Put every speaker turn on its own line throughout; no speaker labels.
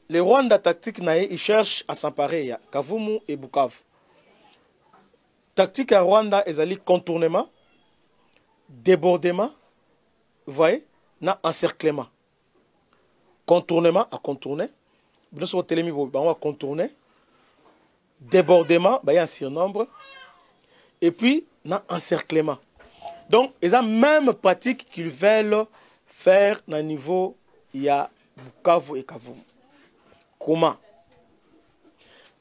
le Rwanda tactique nae, il cherche à s'emparer ya Kavumu et Bukavu. Tactique à Rwanda, ils allaient contournement, débordement, vous voyez, na encerclement. Contournement à contourner. Nous sommes on va contourner. Débordement, il y a un surnombre. Et puis, na encerclement. Donc, ils ont même pratique qu'ils veulent faire au niveau il y a Bukavu et Kavumu. Comment?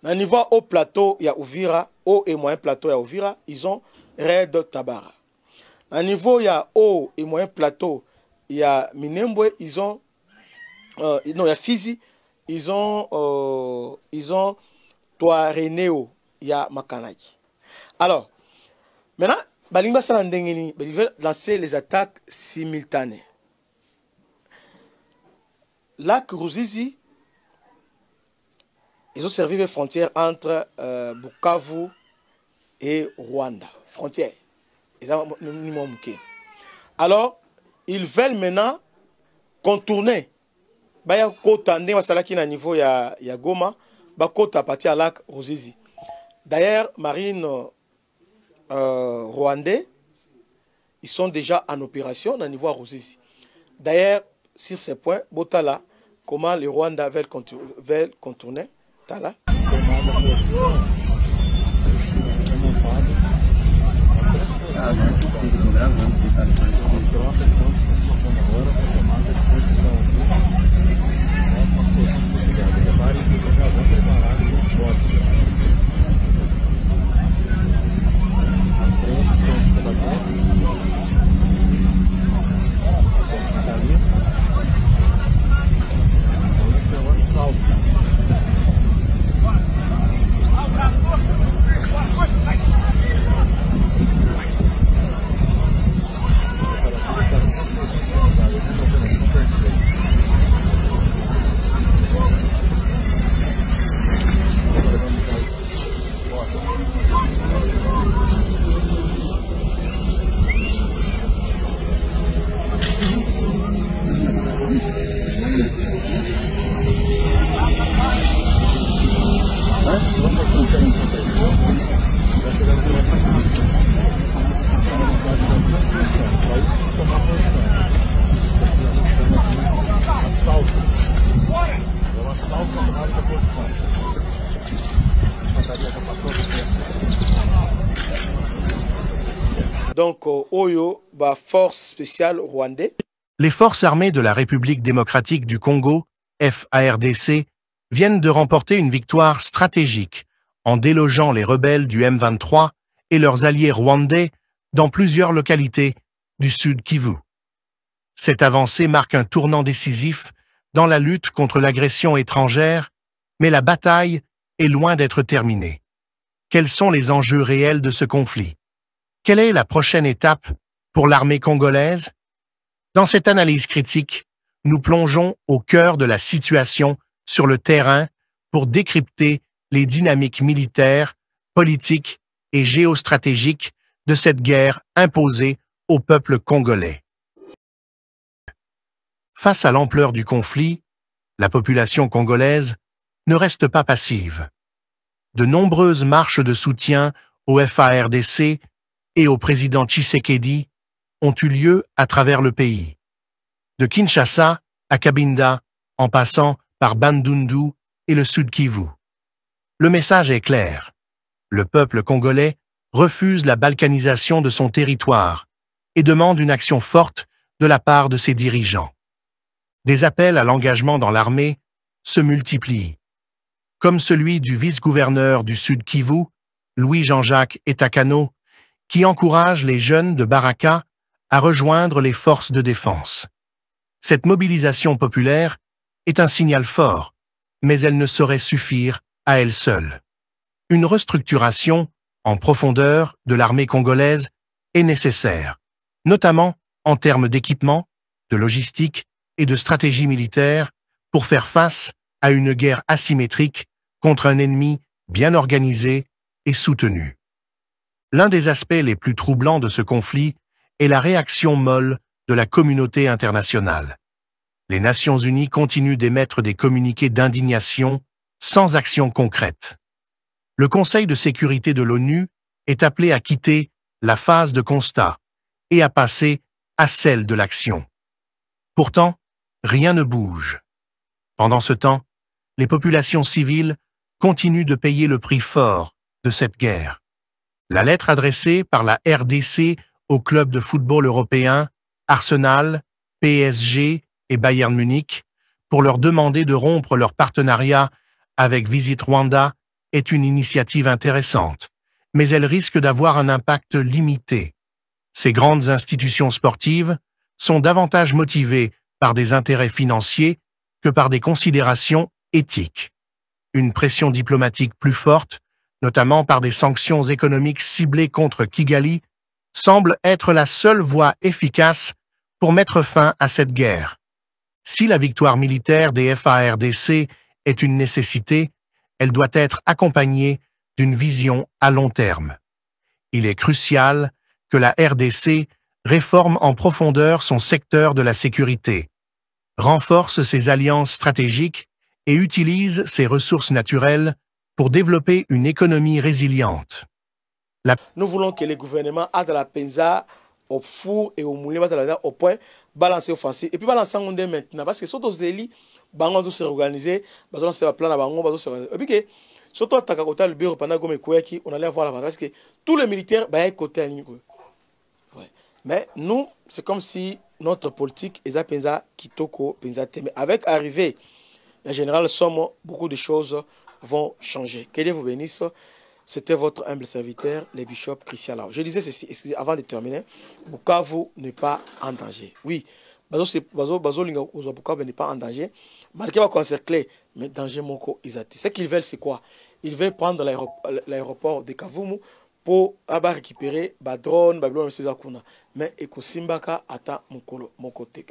Au niveau haut plateau, il y a Uvira, haut et moyen plateau, il y a Uvira, ils ont Red Tabara. Au niveau il y a haut et moyen plateau, il y a Minembwe, ils ont non, il y a Fizi, ils ont Touareneo, il y a Makanaki. Alors, maintenant, Balimba Salandengeni, ils veulent lancer les attaques simultanées. Lac Ruzizi, ils ont servi les frontières entre Bukavu et Rwanda. Frontière. Alors, ils veulent maintenant contourner. Il y a un niveau ya Goma, à partir de lac Ruzizi. D'ailleurs, marine rwandais, ils sont déjà en opération au niveau de Ruzizi. D'ailleurs, sur ces points, Botala, comment les Rwandais veulent contourner Tala. Donc, Oyo, force spéciale rwandais.
Les forces armées de la République démocratique du Congo, FARDC, viennent de remporter une victoire stratégique en délogeant les rebelles du M23 et leurs alliés rwandais dans plusieurs localités du Sud Kivu. Cette avancée marque un tournant décisif dans la lutte contre l'agression étrangère, mais la bataille est loin d'être terminée. Quels sont les enjeux réels de ce conflit? Quelle est la prochaine étape pour l'armée congolaise? Dans cette analyse critique, nous plongeons au cœur de la situation sur le terrain pour décrypter les dynamiques militaires, politiques et géostratégiques de cette guerre imposée au peuple congolais. Face à l'ampleur du conflit, la population congolaise ne reste pas passive. De nombreuses marches de soutien au FARDC et au président Tshisekedi ont eu lieu à travers le pays. De Kinshasa à Kabinda, en passant par Bandundu et le Sud Kivu. Le message est clair. Le peuple congolais refuse la balkanisation de son territoire et demande une action forte de la part de ses dirigeants. Des appels à l'engagement dans l'armée se multiplient, comme celui du vice-gouverneur du Sud Kivu, Louis-Jean-Jacques Etakano, qui encourage les jeunes de Baraka à rejoindre les forces de défense. Cette mobilisation populaire est un signal fort, mais elle ne saurait suffire à elle seule. Une restructuration en profondeur de l'armée congolaise est nécessaire, notamment en termes d'équipement, de logistique et de stratégie militaire pour faire face à une guerre asymétrique contre un ennemi bien organisé et soutenu. L'un des aspects les plus troublants de ce conflit est la réaction molle de la communauté internationale. Les Nations Unies continuent d'émettre des communiqués d'indignation sans action concrète. Le Conseil de sécurité de l'ONU est appelé à quitter la phase de constat et à passer à celle de l'action. Pourtant, rien ne bouge. Pendant ce temps, les populations civiles continuent de payer le prix fort de cette guerre. La lettre adressée par la RDC aux clubs de football européens, Arsenal, PSG et Bayern Munich, pour leur demander de rompre leur partenariat avec Visit Rwanda est une initiative intéressante, mais elle risque d'avoir un impact limité. Ces grandes institutions sportives sont davantage motivées par des intérêts financiers que par des considérations éthiques. Une pression diplomatique plus forte, notamment par des sanctions économiques ciblées contre Kigali, semble être la seule voie efficace pour mettre fin à cette guerre. Si la victoire militaire des FARDC est une nécessité, elle doit être accompagnée d'une vision à long terme. Il est crucial que la RDC réforme en profondeur son secteur de la sécurité, renforce ses alliances stratégiques et utilise ses ressources naturelles pour développer une économie résiliente.
Nous voulons que les gouvernements aient de la pensa au four et au moulin, au point, balancer offensive. Et puis balancer en dès maintenant. Parce que surtout les élites, bango doit se réorganiser, bango se plan à bango, bango se réorganiser. Et puis que surtout à Takakota, le bureau pendant comme Koueki, on allait voir la parce que tous les militaires, bah, côté à ligne. Ouais. Mais nous, c'est comme si notre politique, est pensa kitoko, pensa mais avec arrivée, la générale Somme, beaucoup de choses vont changer. Que Dieu vous bénisse. C'était votre humble serviteur, le bishop Christian Lao. Je disais ceci, avant de terminer, Bukavu n'est pas en danger. Oui, Bukavu n'est pas en danger. Malgré va encercler, mais danger moko isati. Ce qu'ils veulent, c'est quoi? Ils veulent prendre l'aéroport de Kavumu pour récupérer drone, Babylone, mais Ekosimbaka ata mon côté.